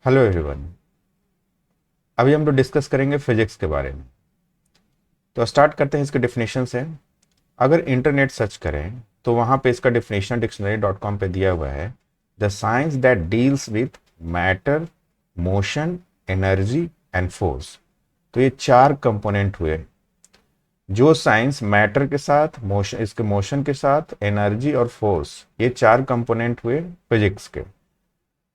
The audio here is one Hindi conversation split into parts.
Hello everyone. अभी हम लोग डिस्कस करेंगे फिजिक्स के बारे में। तो स्टार्ट करते हैं इसके डेफिनेशन से। अगर इंटरनेट सर्च करें तो वहाँ पे इसका डेफिनेशन dictionary.com पे दिया हुआ है। The science that deals with matter, motion, energy and force. तो ये चार कंपोनेंट हुए। जो साइंस मैटर के साथ, मोशन, इसके मोशन के साथ, एनर्जी और फोर्स, ये चार कंपोनेंट हुए फिजिक्स के।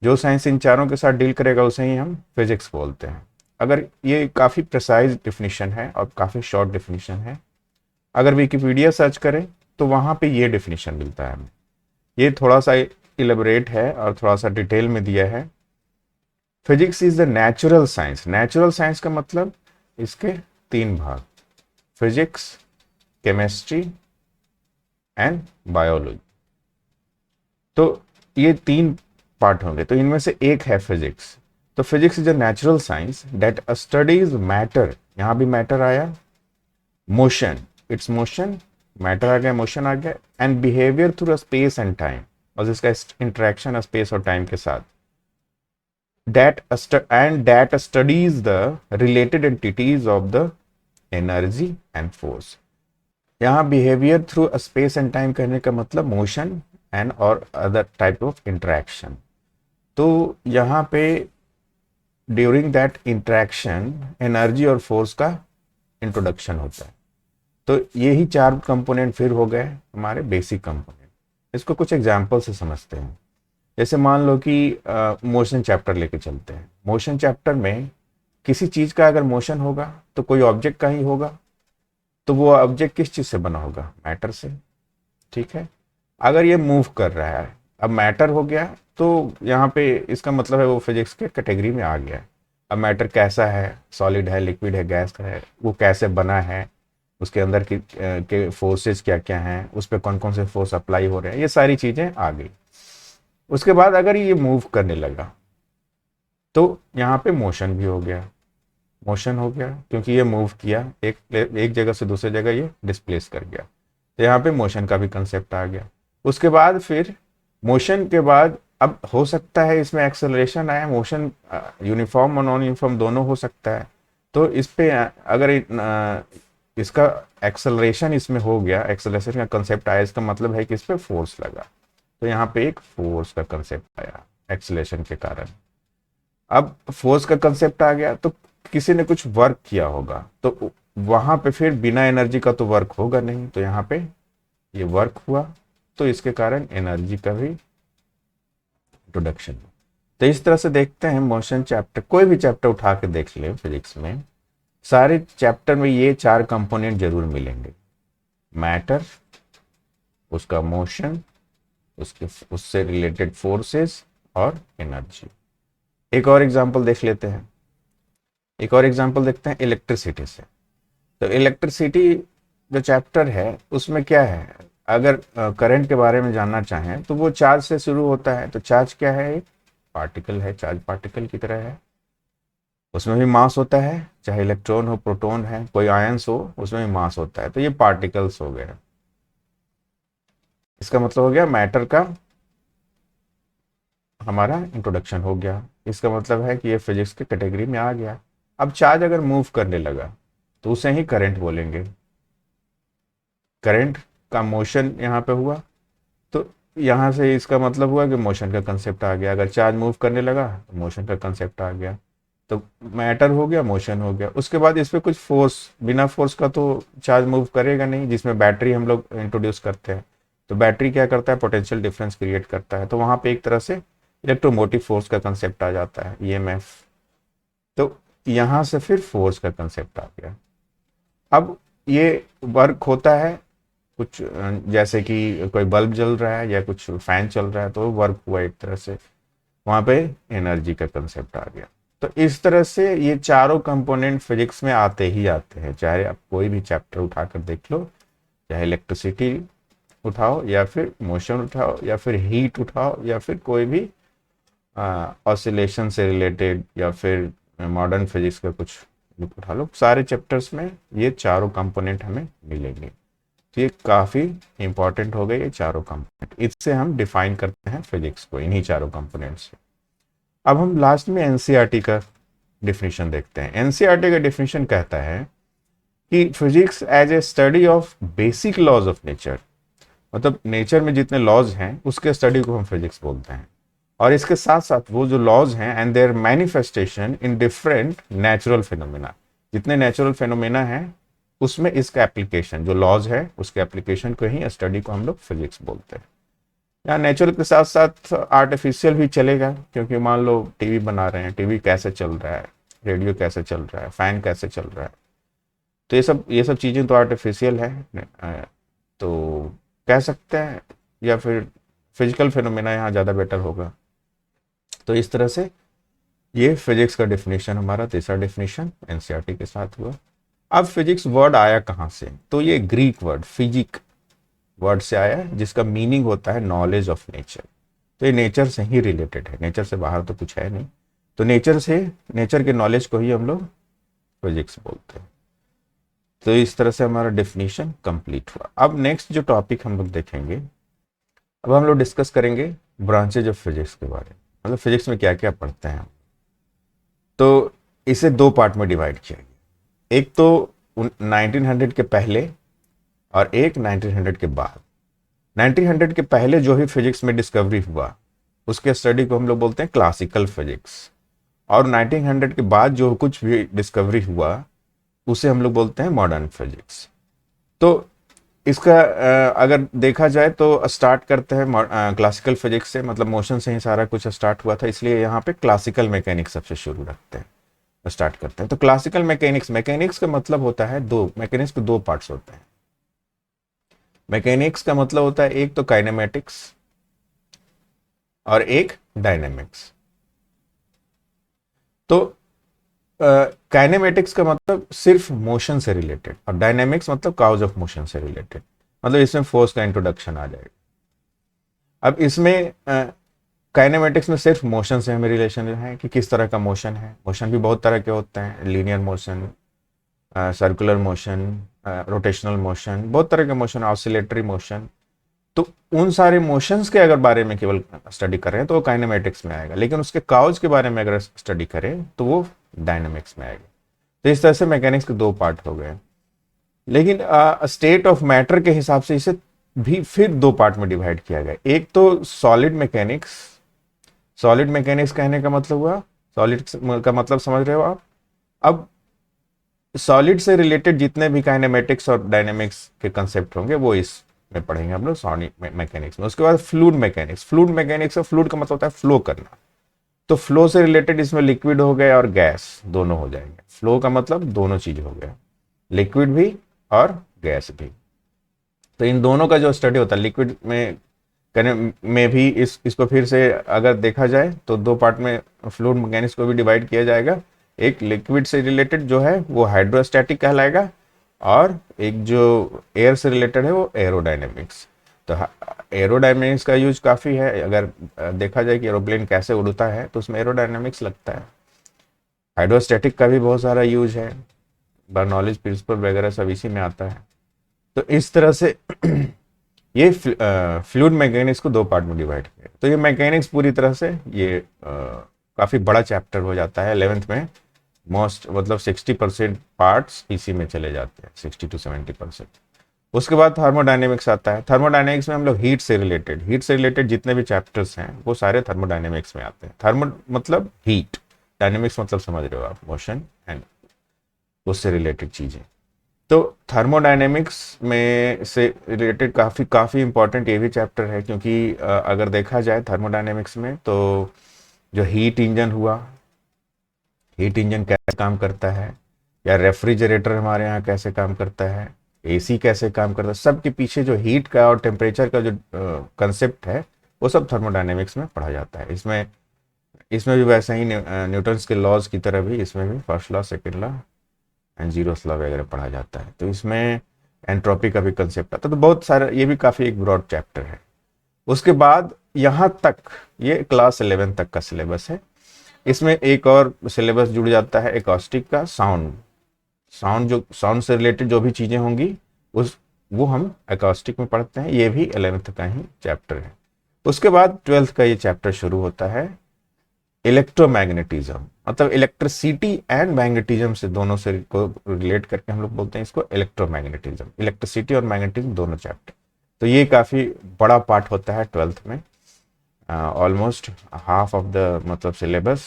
जो साइंस इन चारों के साथ डील करेगा उसे ही हम फिजिक्स बोलते हैं। अगर ये काफ़ी प्रिसाइज डिफिनीशन है और काफ़ी शॉर्ट डिफिनीशन है। अगर विकिपीडिया सर्च करें तो वहाँ पे ये डिफिनीशन मिलता है हमें। ये थोड़ा सा इलेबोरेट है और थोड़ा सा डिटेल में दिया है। Physics is the natural science. Natural science का मतलब इसके तीन भाग: फिजिक्स, केमिस्ट्री एंड बायोलॉजी। तो ये तीन पार्ट होंगे, तो इनमें से एक है फिजिक्स। तो physics is a natural science that studies matter. यहां भी मैटर आया। मोशन, इट्स मोशन, मैटर आ गया, मोशन आ गया। And behaviour through space and time, और इसका इंटरेक्शन स्पेस और टाइम के साथ। That studies the related entities of the energy and force. यहाँ behaviour through space and time कहने का मतलब मोशन एंड और अदर टाइप ऑफ इंटरेक्शन। तो यहाँ पे ड्यूरिंग दैट इंटरेक्शन एनर्जी और फोर्स का इंट्रोडक्शन होता है। तो यही चार कंपोनेंट फिर हो गए हमारे बेसिक कंपोनेंट। इसको कुछ एग्जांपल से समझते हैं। जैसे मान लो कि मोशन चैप्टर लेके चलते हैं। मोशन चैप्टर में किसी चीज का अगर मोशन होगा तो कोई ऑब्जेक्ट का ही होगा। तो वो ऑब्जेक्ट किस चीज से बना होगा? मैटर से। ठीक है। अगर ये मूव कर रहा है, अब मैटर हो गया, तो यहाँ पे इसका मतलब है वो फिजिक्स के कैटेगरी में आ गया है। अब मैटर कैसा है, सॉलिड है, लिक्विड है, गैस है, वो कैसे बना है, उसके अंदर के फोर्सेस क्या क्या हैं, उस पर कौन कौन से फोर्स अप्लाई हो रहे हैं, ये सारी चीजें आ गई। उसके बाद अगर ये मूव करने लगा तो यहाँ पे मोशन भी हो गया। मोशन हो गया क्योंकि ये मूव किया, एक जगह से दूसरी जगह ये डिस्प्लेस कर गया। तो यहाँ पे मोशन का भी कंसेप्ट आ गया। उसके बाद फिर मोशन के बाद अब हो सकता है इसमें एक्सेलरेशन आए। मोशन यूनिफॉर्म और नॉन यूनिफॉर्म दोनों हो सकता है। तो इस पे अगर इसका एक्सेलरेशन इसमें हो गया, एक्सेलरेशन का कंसेप्ट आया, इसका मतलब है कि इस पे फोर्स लगा। तो यहाँ पे एक फोर्स का कंसेप्ट आया एक्सेलरेशन के कारण। अब फोर्स का कंसेप्ट आ गया तो किसी ने कुछ वर्क किया होगा, तो वहां पे फिर बिना एनर्जी का तो वर्क होगा नहीं, तो यहाँ पे ये वर्क हुआ, तो इसके कारण एनर्जी का भी इंट्रोडक्शन। तो इस तरह से देखते हैं मोशन चैप्टर, कोई भी चैप्टर उठा के देख ले फिजिक्स में, सारे चैप्टर में ये चार कंपोनेंट जरूर मिलेंगे: मैटर, उसका मोशन, उसके उससे रिलेटेड फोर्सेस और एनर्जी। एक और एग्जांपल देख लेते हैं। एक और एग्जांपल देखते हैं इलेक्ट्रिसिटी से। तो इलेक्ट्रिसिटी जो चैप्टर है उसमें क्या है, अगर करंट के बारे में जानना चाहें तो वो चार्ज से शुरू होता है। तो चार्ज क्या है? एक पार्टिकल है, चार्ज पार्टिकल की तरह है। उसमें भी मास होता है, चाहे इलेक्ट्रॉन हो, प्रोटॉन है, कोई आयंस हो, उसमें भी मास होता है। तो ये पार्टिकल्स हो गए। इसका मतलब हो गया मैटर का हमारा इंट्रोडक्शन हो गया। इसका मतलब है कि ये फिजिक्स के कैटेगरी में आ गया। अब चार्ज अगर मूव करने लगा तो उसे ही करंट बोलेंगे। करंट का मोशन यहाँ पे हुआ, तो यहाँ से इसका मतलब हुआ कि मोशन का कंसेप्ट आ गया। अगर चार्ज मूव करने लगा तो मोशन का कंसेप्ट आ गया। तो मैटर हो गया, मोशन हो गया। उसके बाद इस पे कुछ फोर्स, बिना फोर्स का तो चार्ज मूव करेगा नहीं, जिसमें बैटरी हम लोग इंट्रोड्यूस करते हैं। तो बैटरी क्या करता है? पोटेंशियल डिफरेंस क्रिएट करता है। तो वहाँ पे एक तरह से इलेक्ट्रोमोटिव फोर्स का कंसेप्ट आ जाता है, ईएमएफ। तो यहाँ से फिर फोर्स का कंसेप्ट आ गया। अब ये वर्क होता है कुछ, जैसे कि कोई बल्ब जल रहा है या कुछ फैन चल रहा है, तो वर्क हुआ एक तरह से, वहां पे एनर्जी का कंसेप्ट आ गया। तो इस तरह से ये चारों कंपोनेंट फिजिक्स में आते ही आते हैं, चाहे आप कोई भी चैप्टर उठाकर देख लो। चाहे इलेक्ट्रिसिटी उठाओ, या फिर मोशन उठाओ, या फिर हीट उठाओ, या फिर कोई भी ऑसिलेशन से रिलेटेड, या फिर मॉडर्न फिजिक्स का कुछ उठा लो, सारे चैप्टर्स में ये चारों कंपोनेंट हमें मिलेंगे। तो ये काफ़ी इंपॉर्टेंट हो गए ये चारों कंपोनेंट। इससे हम डिफाइन करते हैं फिजिक्स को, इन्हीं चारों कंपोनेंट से। अब हम लास्ट में एनसीईआरटी का डिफिनीशन देखते हैं। एनसीईआरटी का डिफिनीशन कहता है कि physics as a study of basic laws of nature, मतलब नेचर में जितने लॉज हैं उसके स्टडी को हम फिजिक्स बोलते हैं, और इसके साथ साथ वो जो लॉज हैं and their manifestation in different natural phenomena, जितने नेचुरल फिनोमेना हैं उसमें इसका एप्लीकेशन, जो लॉज है उसके एप्लीकेशन को ही स्टडी को हम लोग फिजिक्स बोलते हैं। यहाँ नेचुरल के साथ साथ आर्टिफिशियल भी चलेगा, क्योंकि मान लो टीवी बना रहे हैं, टीवी कैसे चल रहा है, रेडियो कैसे चल रहा है, फैन कैसे चल रहा है, तो ये सब चीज़ें तो आर्टिफिशियल है, तो कह सकते हैं, या फिर फिजिकल फिनोमेना यहाँ ज़्यादा बेटर होगा। तो इस तरह से ये फिजिक्स का डिफिनीशन हमारा तीसरा डिफिनीशन एनसीईआरटी के साथ हुआ। अब फिजिक्स वर्ड आया कहाँ से, तो ये ग्रीक वर्ड फिजिक वर्ड से आया है, जिसका मीनिंग होता है नॉलेज ऑफ नेचर। तो ये नेचर से ही रिलेटेड है, नेचर से बाहर तो कुछ है नहीं, तो नेचर के नॉलेज को ही हम लोग फिजिक्स बोलते हैं। तो इस तरह से हमारा डेफिनेशन कंप्लीट हुआ। अब नेक्स्ट जो टॉपिक हम लोग देखेंगे, अब हम लोग डिस्कस करेंगे ब्रांचेज ऑफ फिजिक्स के बारे में, मतलब फिजिक्स में क्या क्या पढ़ते हैं। तो इसे दो पार्ट में डिवाइड किया गया, एक तो 1900 के पहले और एक 1900 के बाद। 1900 के पहले जो भी फिजिक्स में डिस्कवरी हुआ उसके स्टडी को हम लोग बोलते हैं क्लासिकल फिजिक्स, और 1900 के बाद जो कुछ भी डिस्कवरी हुआ उसे हम लोग बोलते हैं मॉडर्न फिजिक्स। तो इसका अगर देखा जाए तो स्टार्ट करते हैं क्लासिकल फिजिक्स से, मतलब मोशन से ही सारा कुछ स्टार्ट हुआ था, इसलिए यहाँ पे क्लासिकल मैकेनिक्स सबसे शुरू रखते हैं, स्टार्ट करते हैं। तो क्लासिकल मैकेनिक्स का मतलब होता है मैकेनिक्स के दो पार्ट्स होते हैं। मैकेनिक्स का मतलब होता है एक तो काइनेमेटिक्स और एक डायनेमिक्स। तो काइनेमेटिक्स का मतलब सिर्फ मोशन से रिलेटेड, और डायनेमिक्स मतलब काउज ऑफ मोशन से रिलेटेड, मतलब इसमें फोर्स का इंट्रोडक्शन आ जाएगा। अब इसमें काइनेमेटिक्स में सिर्फ मोशन से हमें रिलेशन है कि किस तरह का मोशन है। मोशन भी बहुत तरह के होते हैं, linear motion, circular motion, rotational motion, बहुत तरह के मोशन, ऑसिलेटरी मोशन। तो उन सारे मोशंस के अगर बारे में केवल स्टडी करें तो वो काइनेमेटिक्स में आएगा, लेकिन उसके काउज के बारे में अगर स्टडी करें तो वो डायनेमिक्स में आएगा। तो इस तरह से मैकेनिक्स के दो पार्ट हो गए, लेकिन स्टेट ऑफ मैटर के हिसाब से इसे भी फिर दो पार्ट में डिवाइड किया गया। एक तो सॉलिड मैकेनिक्स। सॉलिड मैकेनिक्स कहने का मतलब हुआ, सॉलिड का मतलब समझ रहे हो आप। अब सॉलिड से रिलेटेड जितने भी काइनेमेटिक्स और डायनेमिक्स के कंसेप्ट होंगे वो इसमें पढ़ेंगे हम लोग सॉलिड मैकेनिक्स में। उसके बाद फ्लूइड मैकेनिक्स। फ्लूइड मैकेनिक्स का फ्लूइड का मतलब होता है फ्लो करना, तो फ्लो से रिलेटेड इसमें लिक्विड हो गए और गैस दोनों हो जाएंगे। फ्लो का मतलब दोनों चीज हो गया, लिक्विड भी और गैस भी। तो इन दोनों का जो स्टडी होता है लिक्विड में भी इसको फिर से अगर देखा जाए तो दो पार्ट में फ्लूइड मैकेनिक्स को भी डिवाइड किया जाएगा। एक लिक्विड से रिलेटेड जो है वो हाइड्रोस्टैटिक कहलाएगा, और एक जो एयर से रिलेटेड है वो एरोडायनेमिक्स। तो एरोडायनेमिक्स का यूज काफ़ी है, अगर देखा जाए कि एरोप्लेन कैसे उड़ता है तो उसमें एरोडायनेमिक्स लगता है। हाइड्रोस्टैटिक का भी बहुत सारा यूज है, बर्नौलीज प्रिंसिपल वगैरह सब इसी में आता है। तो इस तरह से ये फ्लूइड मैकेनिक्स को दो पार्ट में डिवाइड किया। तो ये मैकेनिक्स पूरी तरह से ये काफ़ी बड़ा चैप्टर हो जाता है 11th में। मतलब 60% पार्ट्स इसी में चले जाते हैं, 60 to 70%। उसके बाद थर्मोडायनेमिक्स आता है। थर्मोडायनेमिक्स में हम लोग हीट से रिलेटेड जितने भी चैप्टर्स हैं वो सारे थर्मोडायनेमिक्स में आते हैं। थर्मो मतलब हीट, डायनेमिक्स मतलब समझ रहे हो आप, मोशन एंड उससे रिलेटेड चीज़ें। तो थर्मोडायनेमिक्स में से रिलेटेड काफ़ी इंपॉर्टेंट ये भी चैप्टर है, क्योंकि अगर देखा जाए थर्मोडायनेमिक्स में तो जो हीट इंजन हुआ, हीट इंजन कैसे काम करता है, या रेफ्रिजरेटर हमारे यहाँ कैसे काम करता है, एसी कैसे काम करता है, सब के पीछे जो हीट का और टेम्परेचर का जो कंसेप्ट है वो सब थर्मोडायनेमिक्स में पढ़ा जाता है। इसमें भी वैसे ही न्यूटन्स के लॉज की तरह भी इसमें भी first law, second law and zeros law वगैरह पढ़ा जाता है। तो इसमें एंट्रोपी का भी कंसेप्ट आता है। तो बहुत सारा, ये भी काफ़ी एक ब्रॉड चैप्टर है। उसके बाद यहाँ तक ये क्लास 11 तक का सिलेबस है। इसमें एक और सिलेबस जुड़ जाता है एकॉस्टिक का, साउंड से रिलेटेड जो भी चीज़ें होंगी वो हम एकॉस्टिक में पढ़ते हैं। ये भी 11th का ही चैप्टर है। उसके बाद 12th का ये चैप्टर शुरू होता है इलेक्ट्रोमैग्नेटिज्म, मतलब इलेक्ट्रिसिटी एंड मैग्नेटिज्म से दोनों से को रिलेट करके हम लोग बोलते हैं इसको इलेक्ट्रोमैग्नेटिज्म, इलेक्ट्रिसिटी और मैग्नेटिज्म दोनों चैप्टर। तो ये काफ़ी बड़ा पार्ट होता है 12th में, ऑलमोस्ट हाफ ऑफ द मतलब सिलेबस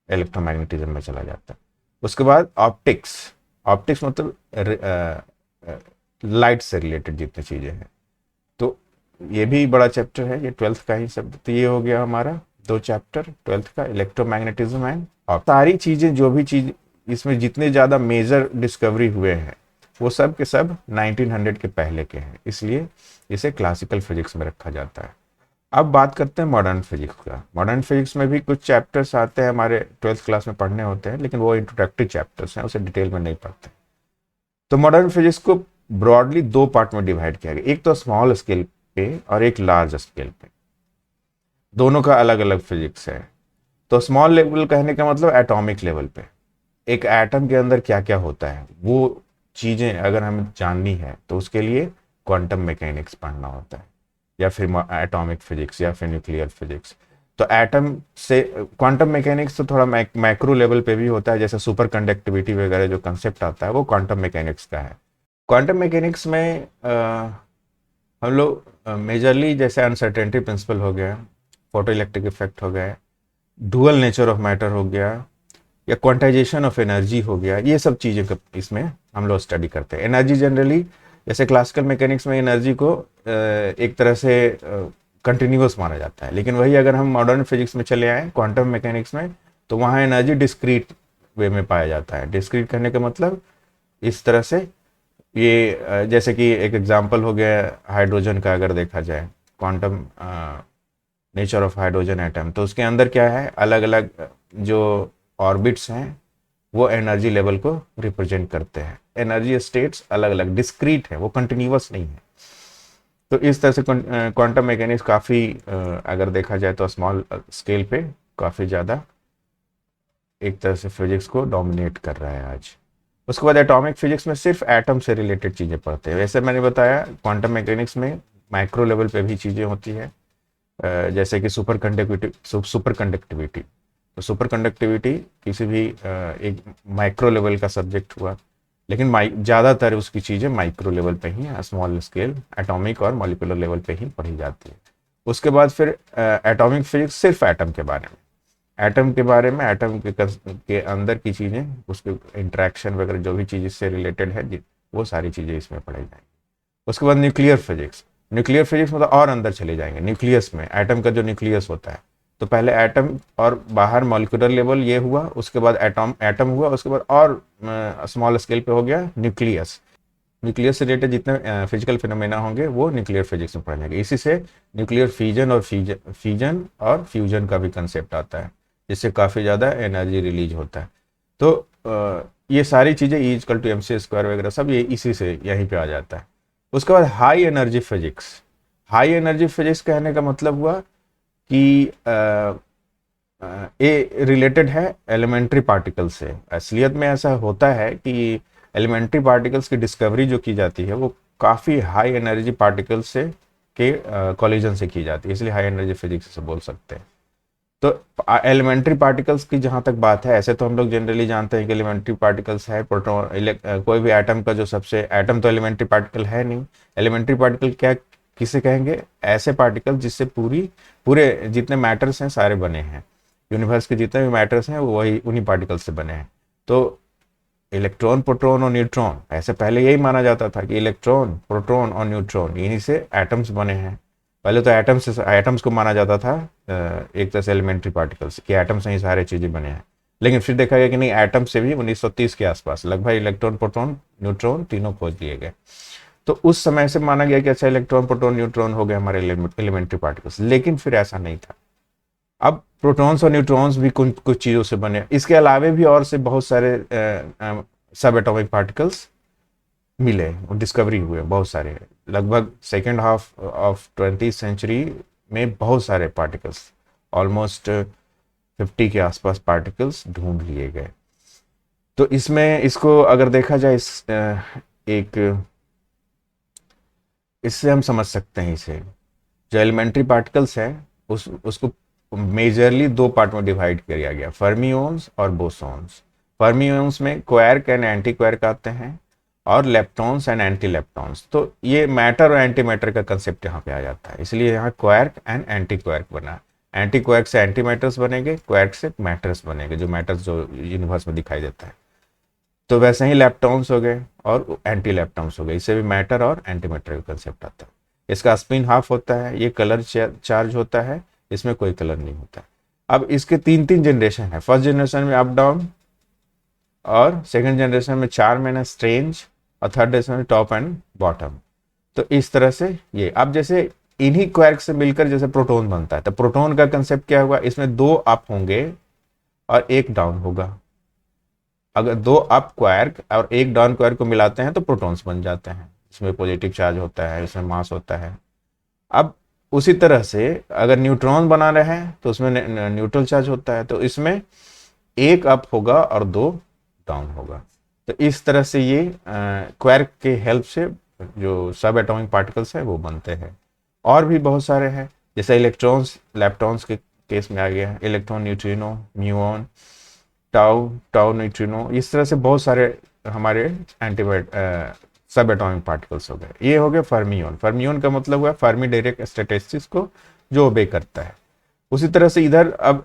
इलेक्ट्रोमैग्नेटिज्म में चला जाता है। उसके बाद ऑप्टिक्स, ऑप्टिक्स मतलब लाइट से रिलेटेड जितनी चीज़ें हैं, तो ये भी बड़ा चैप्टर है, ये 12th का ही सब। तो ये हो गया हमारा 2 चैप्टर 12th का, इलेक्ट्रोमैग्नेटिज्म एंड और सारी चीज़ें, जो भी चीज़ इसमें जितने ज़्यादा मेजर डिस्कवरी हुए हैं वो सब के सब 1900 के पहले के हैं, इसलिए इसे क्लासिकल फिजिक्स में रखा जाता है। अब बात करते हैं मॉडर्न फिजिक्स का। मॉडर्न फिजिक्स में भी कुछ चैप्टर्स आते हैं हमारे 12th क्लास में पढ़ने होते हैं, लेकिन वो इंट्रोडक्टरी चैप्टर्स हैं, उसे डिटेल में नहीं पढ़ते। तो मॉडर्न फिजिक्स को ब्रॉडली 2 पार्ट में डिवाइड किया गया, एक तो स्मॉल स्केल पे और एक लार्ज स्केल पे, दोनों का अलग अलग फिजिक्स है। तो स्मॉल लेवल कहने का मतलब एटॉमिक लेवल पे, एक एटम के अंदर क्या क्या होता है वो चीज़ें अगर हमें जाननी है तो उसके लिए क्वांटम मैकेनिक्स पढ़ना होता है, या फिर एटॉमिक फिजिक्स या फिर न्यूक्लियर फिजिक्स। तो एटम से क्वांटम मैकेनिक्स तो थोड़ा मैक्रो लेवल पे भी होता है, जैसे सुपर कंडक्टिविटी वगैरह जो कंसेप्ट आता है वो क्वांटम मैकेनिक्स का है। क्वांटम मैकेनिक्स में हम लोग मेजरली जैसे अनसर्टेनिटी प्रिंसिपल हो गया, फोटो इलेक्ट्रिक इफेक्ट हो गया, डुअल नेचर ऑफ मैटर हो गया, या क्वांटाइजेशन ऑफ एनर्जी हो गया, ये सब चीज़ें इसमें हम लोग स्टडी करते हैं। एनर्जी जनरली जैसे क्लासिकल मैकेनिक्स में एनर्जी को एक तरह से कंटिन्यूस माना जाता है, लेकिन वही अगर हम मॉडर्न फिजिक्स में चले आए क्वांटम मैकेनिक्स में, तो वहाँ एनर्जी डिस्क्रीट वे में पाया जाता है। डिस्क्रीट करने का मतलब इस तरह से, ये जैसे कि एक एग्जांपल हो गया हाइड्रोजन का, अगर देखा जाए quantum nature of hydrogen atom, तो उसके अंदर क्या है, अलग अलग जो ऑर्बिट्स हैं वो एनर्जी लेवल को रिप्रेजेंट करते हैं। एनर्जी स्टेट्स अलग अलग डिस्क्रीट है, वो कंटिन्यूअस नहीं है। तो इस तरह से क्वांटम मैकेनिक्स काफ़ी अगर देखा जाए तो स्मॉल स्केल पे काफ़ी ज़्यादा एक तरह से फिजिक्स को डोमिनेट कर रहा है आज। उसके बाद एटॉमिक फिजिक्स में सिर्फ एटम से रिलेटेड चीज़ें पढ़ते हैं। वैसे मैंने बताया क्वांटम मैकेनिक्स में माइक्रो लेवल पे भी चीज़ें होती हैं, जैसे कि सुपर कंडक्टिविटी। तो सुपर कंडक्टिविटी किसी भी एक माइक्रो लेवल का सब्जेक्ट हुआ, लेकिन ज़्यादातर उसकी चीज़ें माइक्रो लेवल पे ही, स्मॉल स्केल एटॉमिक और मॉलिक्यूलर लेवल पे ही पढ़ी जाती है। उसके बाद फिर एटॉमिक फिजिक्स सिर्फ एटम के बारे में, एटम के बारे में, एटम के अंदर की चीज़ें, उसके इंट्रैक्शन वगैरह जो भी चीज़ इससे रिलेटेड है वो सारी चीज़ें इसमें पढ़ाई जाएंगी। उसके बाद न्यूक्लियर फिजिक्स, न्यूक्लियर फिजिक्स मतलब और अंदर चले जाएंगे, न्यूक्लियस में एटम का जो न्यूक्लियस होता है। तो पहले एटम और बाहर मॉलिक्यूलर लेवल ये हुआ, उसके बाद एटम हुआ, उसके बाद और स्मॉल स्केल पे हो गया न्यूक्लियस। न्यूक्लियस से रिलेटेड जितने फिजिकल फिनोमेना होंगे वो न्यूक्लियर फिजिक्स में पढ़े जाएंगे। इसी से न्यूक्लियर फिजन और फ्यूजन का भी कंसेप्ट आता है, जिससे काफ़ी ज़्यादा एनर्जी रिलीज होता है। तो ये सारी चीज़ें E=mc² वगैरह सब ये इसी से यहीं पे आ जाता है। उसके बाद high energy physics, high energy physics कहने का मतलब हुआ कि ये रिलेटेड है एलिमेंट्री पार्टिकल से। असलियत में ऐसा होता है कि एलिमेंट्री पार्टिकल्स की डिस्कवरी जो की जाती है वो काफ़ी हाई एनर्जी पार्टिकल्स से के कॉलिजन से की जाती है, इसलिए हाई एनर्जी फिजिक्स से बोल सकते हैं। तो एलिमेंट्री पार्टिकल्स की जहाँ तक बात है, ऐसे तो हम लोग जनरली जानते हैं कि एलिमेंट्री पार्टिकल्स है प्रोटॉन, कोई भी एटम का जो सबसे, एटम तो एलिमेंट्री पार्टिकल है नहीं। एलिमेंट्री पार्टिकल क्या किसे कहेंगे, ऐसे पार्टिकल जिससे पूरे जितने मैटर्स हैं सारे बने हैं, यूनिवर्स के जितने भी मैटर्स हैं वो वही उन्हीं पार्टिकल से बने हैं। तो इलेक्ट्रॉन, प्रोटॉन और न्यूट्रॉन, ऐसे पहले यही माना जाता था कि इलेक्ट्रॉन, प्रोटॉन और न्यूट्रॉन इन्हीं से एटम्स बने हैं। पहले तो एटम्स को माना जाता था एक तरह से एलिमेंट्री पार्टिकल्स कि एटम से ही सारे चीज़ें बने हैं, लेकिन फिर देखा गया कि नहीं, एटम से भी 1930 के आसपास लगभग इलेक्ट्रॉन, प्रोटॉन, न्यूट्रॉन तीनों खोज लिए गए। तो उस समय से माना गया कि अच्छा इलेक्ट्रॉन, प्रोटॉन, न्यूट्रॉन हो गए हमारे एलिमेंट्री पार्टिकल्स, लेकिन फिर ऐसा नहीं था। अब प्रोटॉन्स और न्यूट्रॉन्स भी कुछ चीज़ों से बने, इसके अलावे भी और से बहुत सारे सब एटॉमिक पार्टिकल्स मिले, डिस्कवरी हुए बहुत सारे। लगभग second half of 20th century में बहुत सारे पार्टिकल्स, ऑलमोस्ट 50 के आसपास पार्टिकल्स ढूंढ लिए गए। तो इसमें इसको अगर देखा जाए एक इससे हम समझ सकते हैं इसे, जो एलिमेंट्री पार्टिकल्स हैं उसको मेजरली दो पार्ट में डिवाइड किया गया, फर्मिओन्स और बोसॉन्स। फर्मिओन्स में क्वार्क एंड एंटी क्वार्क आते हैं, और लेप्टॉन्स एंड एंटी लेप्टॉन्स। तो ये मैटर और एंटी मैटर का कंसेप्ट यहाँ पे आ जाता है, इसलिए यहाँ क्वार्क एंड एंटी क्वार्क बना। एंटी क्वार्क से एंटी मैटर्स बनेंगे, क्वार्क से मैटर्स बनेंगे, जो मैटर्स जो यूनिवर्स में दिखाई देता है। तो वैसे ही लेप्टॉन्स हो गए और एंटी लेप्टॉन्स हो गए, इससे भी मैटर और एंटी मैटर का कंसेप्ट आता है। इसका स्पिन हाफ होता है, ये कलर चार्ज होता है, इसमें कोई कलर नहीं होता। अब इसके तीन तीन जनरेशन है। फर्स्ट जनरेशन में अप डाउन, और सेकंड जनरेशन में 4 महीना स्ट्रेंज, और थर्ड जनरेशन में टॉप एंड बॉटम। तो इस तरह से ये अब जैसे इन्हीं क्वार्क से मिलकर जैसे प्रोटॉन बनता है, तो प्रोटॉन का कंसेप्ट क्या होगा, इसमें 2 अप होंगे और 1 डाउन होगा। अगर 2 अप क्वार्क और 1 डाउन क्वार्क को मिलाते हैं तो प्रोटॉन्स बन जाते हैं, इसमें पॉजिटिव चार्ज होता है, इसमें मास होता है। अब उसी तरह से अगर न्यूट्रॉन बना रहे हैं तो उसमें न्यूट्रल चार्ज होता है, तो इसमें 1 अप होगा और 2 डाउन होगा। तो इस तरह से ये क्वार्क के हेल्प से जो सब एटॉमिक पार्टिकल्स है वो बनते हैं। और भी बहुत सारे हैं, जैसे इलेक्ट्रॉन्स लेप्टॉन्स के केस में आ गया है, electron, neutrino, muon, tau neutrino. इस तरह से बहुत सारे हमारे सब एटॉमिक पार्टिकल्स हो गए। ये हो गए फर्मियोन। फर्मियोन का मतलब हुआ फर्मी डायरेक्ट स्टैटिस्टिक्स को जो ओबे करता है। उसी तरह से इधर अब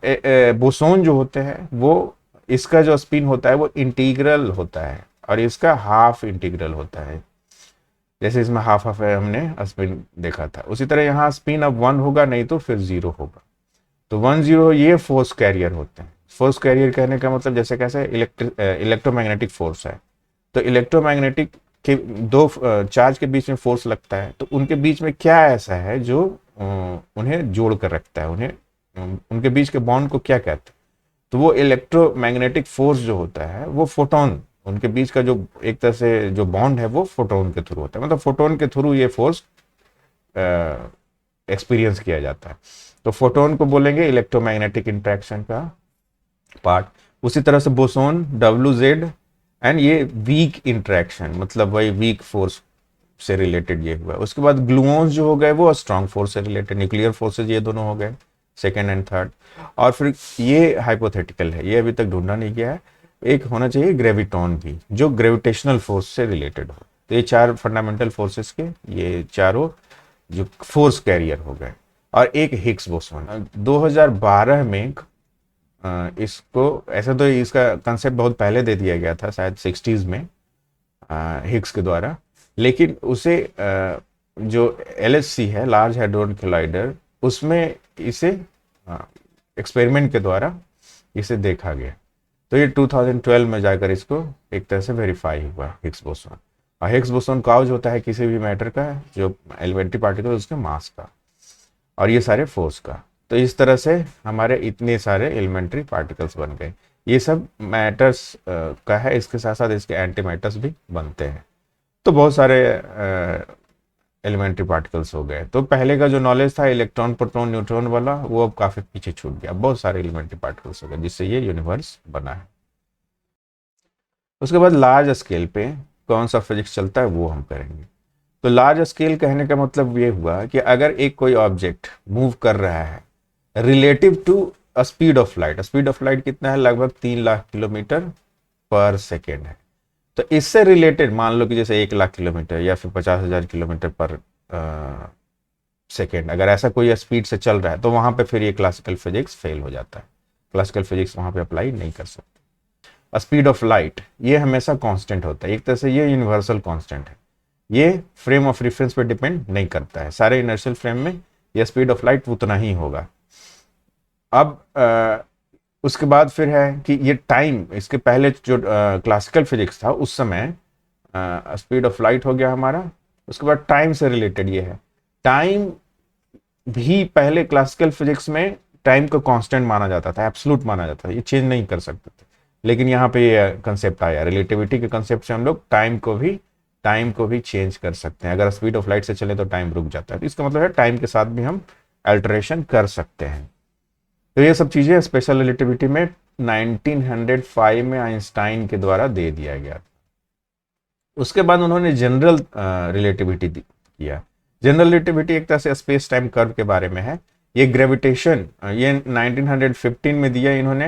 बोसोन जो होते हैं, वो इसका जो स्पिन होता है वो इंटीग्रल होता है, और इसका हाफ इंटीग्रल होता है। जैसे इसमें हाफ हाफ है, हमने स्पिन देखा था, उसी तरह यहाँ स्पिन अब 1 होगा, नहीं तो फिर 0 होगा। तो 1 0 ये फोर्स कैरियर होते हैं। फोर्स कैरियर कहने का मतलब जैसे कैसे इलेक्ट्रोमैग्नेटिक फोर्स है, तो इलेक्ट्रोमैग्नेटिक के 2 चार्ज के बीच में फोर्स लगता है, तो उनके बीच में क्या ऐसा है जो उन्हें जोड़ कर रखता है, उन्हें उनके बीच के बॉन्ड को क्या कहते हैं, तो वो इलेक्ट्रोमैग्नेटिक फोर्स जो होता है वो फोटोन, उनके बीच का जो एक तरह से जो बॉन्ड है वो फोटोन के थ्रू होता है, मतलब फोटोन के थ्रू ये फोर्स एक्सपीरियंस किया जाता है। तो फोटोन को बोलेंगे इलेक्ट्रोमैग्नेटिक इंट्रैक्शन का पार्ट। उसी तरह से बोसोन, WZ, एंड ये वीक इंट्रैक्शन, मतलब वही वीक फोर्स से रिलेटेड ये हुआ। उसके बाद ग्लूओन्स जो हो गए वो स्ट्रॉन्ग फोर्स से रिलेटेड, न्यूक्लियर फोर्सेज ये दोनों हो गए, सेकेंड एंड थर्ड। और फिर ये हाइपोथेटिकल है, ये अभी तक ढूंढा नहीं गया है, एक होना चाहिए ग्रेविटॉन भी, जो ग्रेविटेशनल फोर्स से रिलेटेड हो। तो ये 4 फंडामेंटल फोर्सेस के ये चारों जो फोर्स कैरियर हो गए। और एक हिग्स बोसॉन 2012 में इसको, ऐसा तो इसका कंसेप्ट बहुत पहले दे दिया गया था, शायद 60s में हिग्स के द्वारा, लेकिन उसे जो LHC है, लार्ज हैड्रोजन कोलाइडर, उसमें इसे एक्सपेरिमेंट के द्वारा इसे देखा गया। तो ये 2012 में जाकर इसको एक तरह से वेरीफाई हुआ हिग्स बोसॉन। और हिग्स बोसॉन काउज होता है किसी भी मैटर का जो एलिमेंट्री पार्टिकल उसके मास का, और ये सारे फोर्स का। तो इस तरह से हमारे इतने सारे एलिमेंट्री पार्टिकल्स बन गए। ये सब मैटर्स का है, इसके साथ साथ इसके एंटी मैटर्स भी बनते हैं। तो बहुत सारे एलिमेंट्री पार्टिकल्स हो गए। तो पहले का जो नॉलेज था इलेक्ट्रॉन, प्रोटॉन, न्यूट्रॉन वाला, वो अब काफी पीछे छूट गया। बहुत सारे एलिमेंट्री पार्टिकल्स हो गए जिससे ये यूनिवर्स बना है। उसके बाद लार्ज स्केल पे कौन सा फिजिक्स चलता है वो हम करेंगे। तो लार्ज स्केल कहने का मतलब ये हुआ कि अगर एक कोई ऑब्जेक्ट मूव कर रहा है relative to speed of light, speed of light कितना है, लगभग 3 लाख किलोमीटर पर सेकेंड है। तो इससे रिलेटेड मान लो कि जैसे 1 लाख किलोमीटर या फिर 50,000 किलोमीटर पर सेकेंड, अगर ऐसा कोई स्पीड से चल रहा है तो वहां पे फिर ये क्लासिकल फिजिक्स फेल हो जाता है। क्लासिकल फिजिक्स वहां पे अप्लाई नहीं कर सकते। स्पीड ऑफ लाइट ये हमेशा कांस्टेंट होता है, एक तरह से ये यूनिवर्सल कांस्टेंट है, ये फ्रेम ऑफ रेफरेंस पे डिपेंड नहीं करता है। सारे इनर्शियल फ्रेम में ये स्पीड ऑफ लाइट उतना ही होगा। अब उसके बाद फिर है कि ये टाइम, इसके पहले जो क्लासिकल फिजिक्स था उस समय स्पीड ऑफ लाइट हो गया हमारा। उसके बाद टाइम से रिलेटेड ये है, टाइम भी पहले क्लासिकल फिजिक्स में टाइम को कांस्टेंट माना जाता था, एब्सोल्यूट माना जाता था, ये चेंज नहीं कर सकते थे। लेकिन यहाँ पे ये कंसेप्ट आया, रिलेटिविटी के कंसेप्ट से हम लोग टाइम को भी चेंज कर सकते हैं। अगर स्पीड ऑफ लाइट से चले तो टाइम रुक जाता है, तो इसका मतलब है टाइम के साथ भी हम अल्टरेशन कर सकते हैं। तो ये सब चीजें स्पेशल रिलेटिविटी में 1905 में आइंस्टाइन के द्वारा दे दिया गया। उसके बाद उन्होंने जनरल रिलेटिविटी किया। जनरल रिलेटिविटी एक तरह से स्पेस टाइम कर्व के बारे में है। ये ग्रेविटेशन ये 1915 में दिया इन्होंने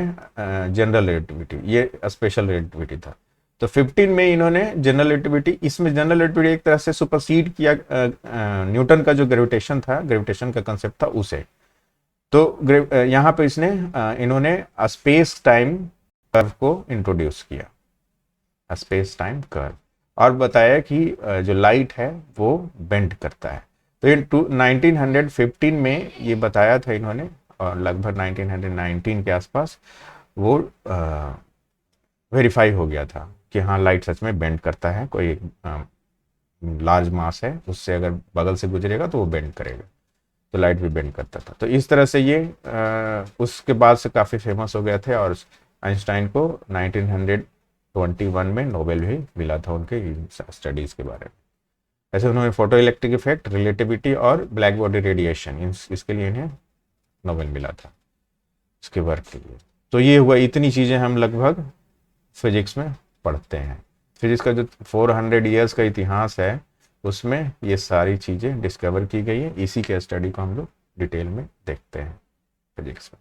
जनरल रिलेटिविटी, ये स्पेशल रिलेटिविटी था। तो 15 में इन्होंने जनरल रिलेटिविटी, इसमें जनरल रिलेटिविटी एक तरह से सुपरसीड किया न्यूटन का जो ग्रेविटेशन था, ग्रेविटेशन का कंसेप्ट था उसे। तो यहाँ पे इन्होंने स्पेस टाइम कर्व को इंट्रोड्यूस किया, स्पेस टाइम कर्व, और बताया कि जो लाइट है वो बेंड करता है। तो ये 1915 में ये बताया था इन्होंने, और लगभग 1919 के आसपास वो वेरीफाई हो गया था कि हाँ लाइट सच में बेंड करता है, कोई लार्ज मास है उससे अगर बगल से गुजरेगा तो वो बेंड करेगा, तो लाइट भी बेंड करता था। तो इस तरह से ये उसके बाद से काफ़ी फेमस हो गए थे, और आइंस्टाइन को 1921 में नोबेल भी मिला था उनके स्टडीज़ के बारे में। ऐसे उन्होंने फोटो इलेक्ट्रिक इफेक्ट, रिलेटिविटी और ब्लैक बॉडी रेडिएशन, इसके लिए इन्हें नोबेल मिला था इसके वर्क के लिए। तो ये हुआ, इतनी चीज़ें हम लगभग फिजिक्स में पढ़ते हैं। फिजिक्स का जो 400 ईयर्स का इतिहास है उसमें ये सारी चीज़ें डिस्कवर की गई है, इसी के स्टडी को हम लोग डिटेल में देखते हैं फिजिक्स में।